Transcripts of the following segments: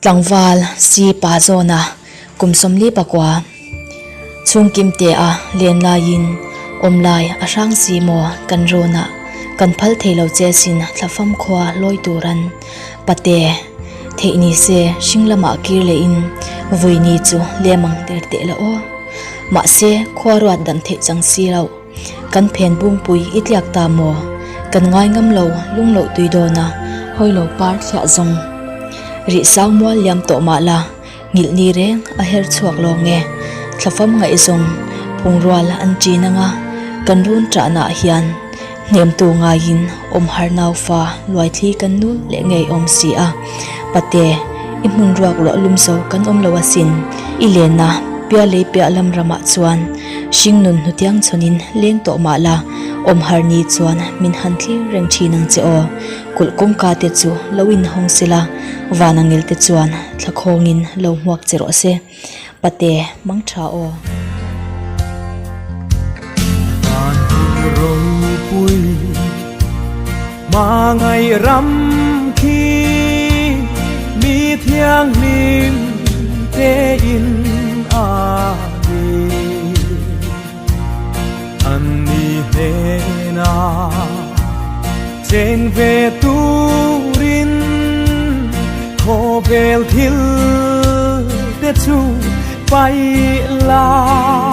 tlangwal si pa zona kumsom li pakwa chung kim te a len lain omlai a rang si mo kan rona kan phal theilo che sin thlafam khwa loi turan pate theini se singlama kir le in voini chu lemang ter te la o ma se khwaruat dan the chang si lo kan phen bung pui itliak ta mo kan ngai ngam lo lung lo tuidona hoilo par thya zong ri sang mo liam to ma la ngil ni reng a her chuak lo nge thlafam ngai zong pungrwal an china nga kan run tra na hian nem tu nga in om har nau fa loi thi kan nu le ngei om si a pate i mun ruak lo lum so kan om lo asin i le na pia le pia lam rama chuan sing nun hutiang chonin leng to ma la om har ni chuan min han thli reng thi nang che o kul kum ka te chu lowin hong sila wanangil te chuan thlakhongin lo huak chero se pate mang tha o pui mà ngày rằm khi mi thiang lim te in a đi anh đi he na trên về tu rin khô bel thil te chu bay la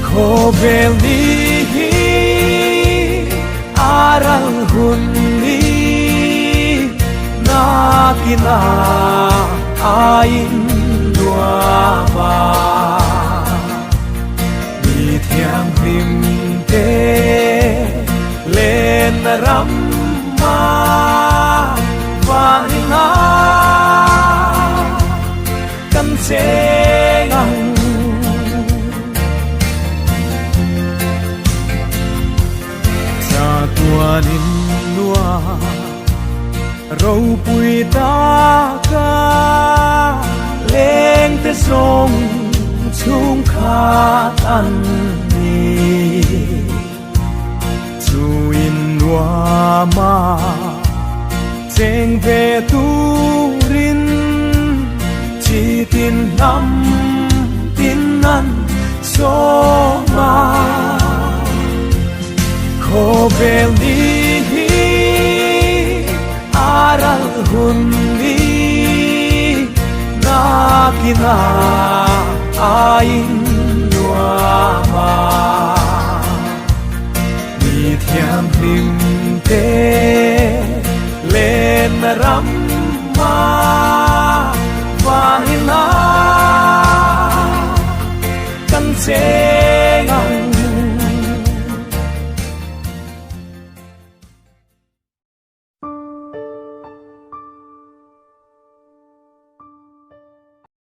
khô bel đi aral hunni nakina ain nuama mi thiang him te len ramma vanina kan sengang tuanin lua râu pui ta ca lên te sông chung khát ăn ni chu in lua ma cheng về tu rin chỉ tin năm tin ăn so ma khô bel đi aral hunni nakina ain nuama mi thiam him te len ram